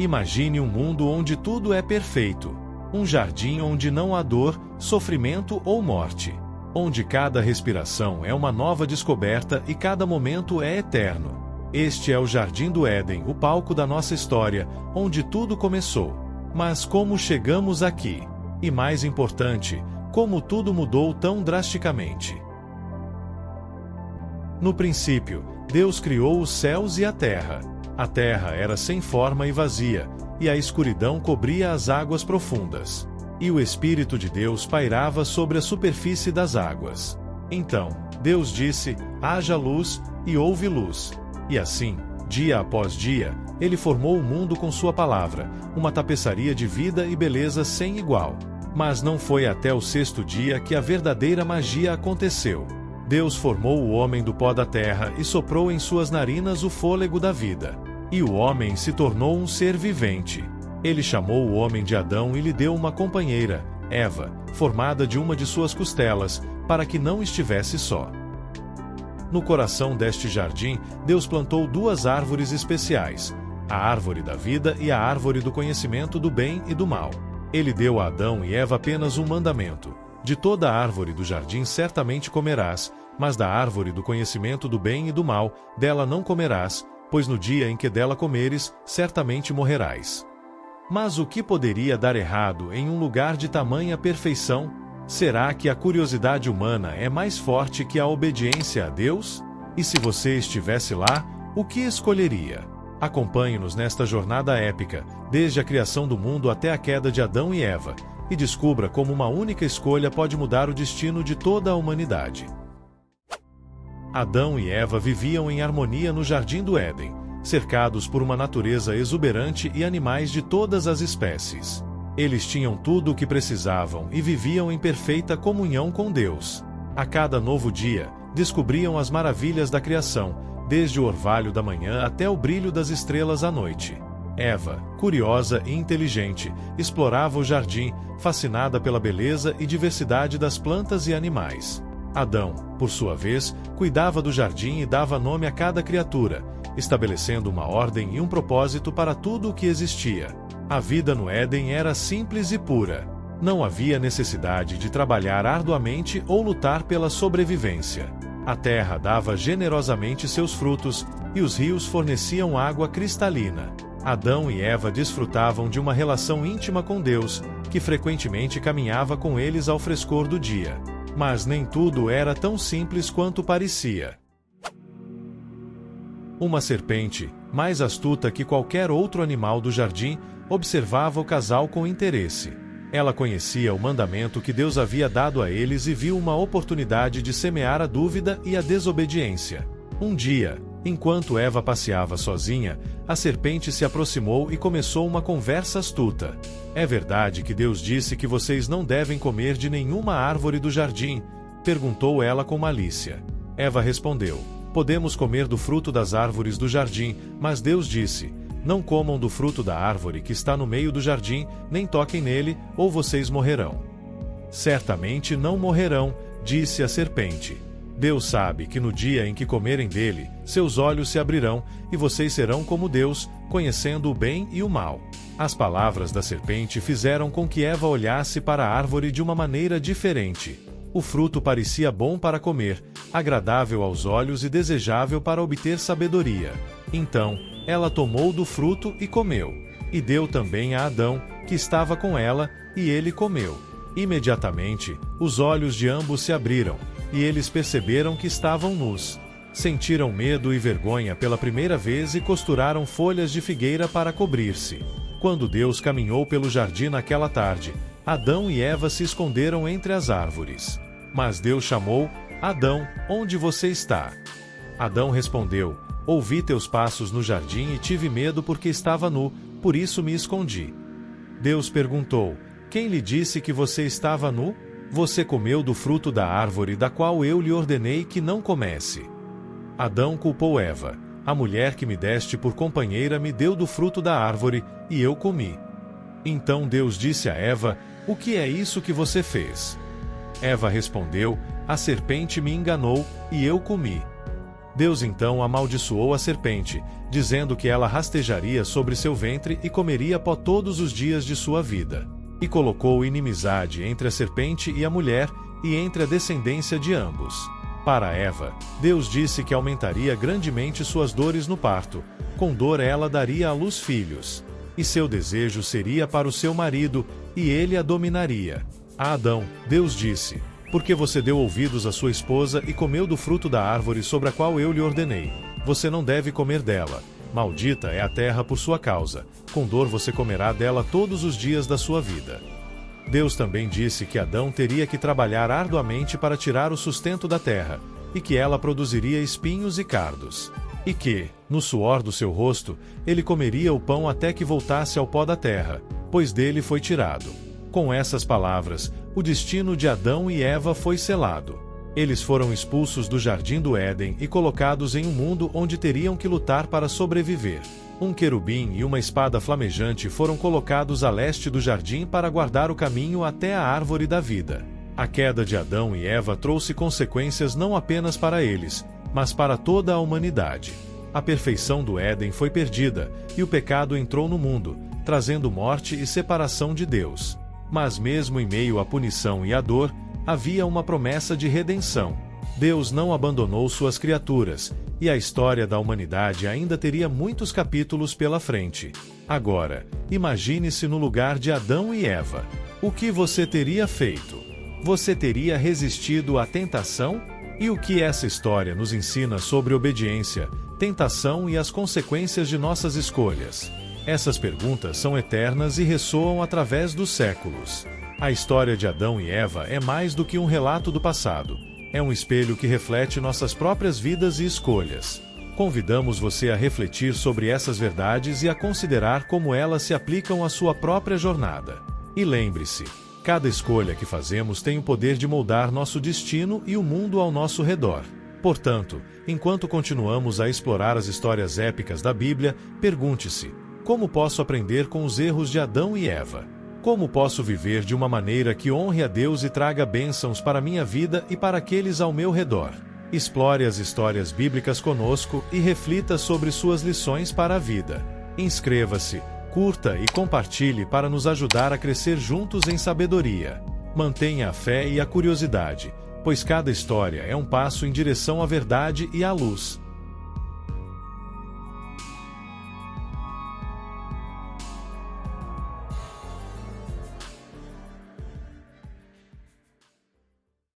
Imagine um mundo onde tudo é perfeito. Um jardim onde não há dor, sofrimento ou morte. Onde cada respiração é uma nova descoberta e cada momento é eterno. Este é o Jardim do Éden, o palco da nossa história, onde tudo começou. Mas como chegamos aqui? E mais importante, como tudo mudou tão drasticamente? No princípio, Deus criou os céus e a terra. A terra era sem forma e vazia, e a escuridão cobria as águas profundas. E o Espírito de Deus pairava sobre a superfície das águas. Então, Deus disse: haja luz, e houve luz. E assim, dia após dia, Ele formou o mundo com sua palavra, uma tapeçaria de vida e beleza sem igual. Mas não foi até o sexto dia que a verdadeira magia aconteceu. Deus formou o homem do pó da terra e soprou em suas narinas o fôlego da vida. E o homem se tornou um ser vivente. Ele chamou o homem de Adão e lhe deu uma companheira, Eva, formada de uma de suas costelas, para que não estivesse só. No coração deste jardim, Deus plantou duas árvores especiais, a árvore da vida e a árvore do conhecimento do bem e do mal. Ele deu a Adão e Eva apenas um mandamento: de toda a árvore do jardim certamente comerás, mas da árvore do conhecimento do bem e do mal, dela não comerás, pois no dia em que dela comeres, certamente morrerás. Mas o que poderia dar errado em um lugar de tamanha perfeição? Será que a curiosidade humana é mais forte que a obediência a Deus? E se você estivesse lá, o que escolheria? Acompanhe-nos nesta jornada épica, desde a criação do mundo até a queda de Adão e Eva, e descubra como uma única escolha pode mudar o destino de toda a humanidade. Adão e Eva viviam em harmonia no Jardim do Éden, cercados por uma natureza exuberante e animais de todas as espécies. Eles tinham tudo o que precisavam e viviam em perfeita comunhão com Deus. A cada novo dia, descobriam as maravilhas da criação, desde o orvalho da manhã até o brilho das estrelas à noite. Eva, curiosa e inteligente, explorava o jardim, fascinada pela beleza e diversidade das plantas e animais. Adão, por sua vez, cuidava do jardim e dava nome a cada criatura, estabelecendo uma ordem e um propósito para tudo o que existia. A vida no Éden era simples e pura. Não havia necessidade de trabalhar arduamente ou lutar pela sobrevivência. A terra dava generosamente seus frutos, e os rios forneciam água cristalina. Adão e Eva desfrutavam de uma relação íntima com Deus, que frequentemente caminhava com eles ao frescor do dia. Mas nem tudo era tão simples quanto parecia. Uma serpente, mais astuta que qualquer outro animal do jardim, observava o casal com interesse. Ela conhecia o mandamento que Deus havia dado a eles e viu uma oportunidade de semear a dúvida e a desobediência. Um dia, enquanto Eva passeava sozinha, a serpente se aproximou e começou uma conversa astuta. "É verdade que Deus disse que vocês não devem comer de nenhuma árvore do jardim?" perguntou ela com malícia. Eva respondeu: "Podemos comer do fruto das árvores do jardim, mas Deus disse: não comam do fruto da árvore que está no meio do jardim, nem toquem nele, ou vocês morrerão." "Certamente não morrerão", disse a serpente. "Deus sabe que no dia em que comerem dele, seus olhos se abrirão, e vocês serão como Deus, conhecendo o bem e o mal." As palavras da serpente fizeram com que Eva olhasse para a árvore de uma maneira diferente. O fruto parecia bom para comer, agradável aos olhos e desejável para obter sabedoria. Então, ela tomou do fruto e comeu. E deu também a Adão, que estava com ela, e ele comeu. Imediatamente, os olhos de ambos se abriram, e eles perceberam que estavam nus. Sentiram medo e vergonha pela primeira vez e costuraram folhas de figueira para cobrir-se. Quando Deus caminhou pelo jardim naquela tarde, Adão e Eva se esconderam entre as árvores. Mas Deus chamou: "Adão, onde você está?" Adão respondeu: "Ouvi teus passos no jardim e tive medo porque estava nu, por isso me escondi." Deus perguntou: "Quem lhe disse que você estava nu? Você comeu do fruto da árvore da qual eu lhe ordenei que não comesse." Adão culpou Eva: "A mulher que me deste por companheira me deu do fruto da árvore, e eu comi." Então Deus disse a Eva: "O que é isso que você fez?" Eva respondeu: "A serpente me enganou, e eu comi." Deus então amaldiçoou a serpente, dizendo que ela rastejaria sobre seu ventre e comeria pó todos os dias de sua vida. E colocou inimizade entre a serpente e a mulher, e entre a descendência de ambos. Para Eva, Deus disse que aumentaria grandemente suas dores no parto, com dor ela daria à luz filhos. E seu desejo seria para o seu marido, e ele a dominaria. A Adão, Deus disse: porque você deu ouvidos à sua esposa e comeu do fruto da árvore sobre a qual eu lhe ordenei. Você não deve comer dela. Maldita é a terra por sua causa. Com dor você comerá dela todos os dias da sua vida. Deus também disse que Adão teria que trabalhar arduamente para tirar o sustento da terra, e que ela produziria espinhos e cardos. E que, no suor do seu rosto, ele comeria o pão até que voltasse ao pó da terra, pois dele foi tirado. Com essas palavras, o destino de Adão e Eva foi selado. Eles foram expulsos do jardim do Éden e colocados em um mundo onde teriam que lutar para sobreviver. Um querubim e uma espada flamejante foram colocados a leste do jardim para guardar o caminho até a árvore da vida. A queda de Adão e Eva trouxe consequências não apenas para eles, mas para toda a humanidade. A perfeição do Éden foi perdida, e o pecado entrou no mundo, trazendo morte e separação de Deus. Mas mesmo em meio à punição e à dor, havia uma promessa de redenção. Deus não abandonou suas criaturas, e a história da humanidade ainda teria muitos capítulos pela frente. Agora, imagine-se no lugar de Adão e Eva. O que você teria feito? Você teria resistido à tentação? E o que essa história nos ensina sobre obediência, tentação e as consequências de nossas escolhas? Essas perguntas são eternas e ressoam através dos séculos. A história de Adão e Eva é mais do que um relato do passado. É um espelho que reflete nossas próprias vidas e escolhas. Convidamos você a refletir sobre essas verdades e a considerar como elas se aplicam à sua própria jornada. E lembre-se, cada escolha que fazemos tem o poder de moldar nosso destino e o mundo ao nosso redor. Portanto, enquanto continuamos a explorar as histórias épicas da Bíblia, pergunte-se: como posso aprender com os erros de Adão e Eva? Como posso viver de uma maneira que honre a Deus e traga bênçãos para minha vida e para aqueles ao meu redor? Explore as histórias bíblicas conosco e reflita sobre suas lições para a vida. Inscreva-se, curta e compartilhe para nos ajudar a crescer juntos em sabedoria. Mantenha a fé e a curiosidade, pois cada história é um passo em direção à verdade e à luz.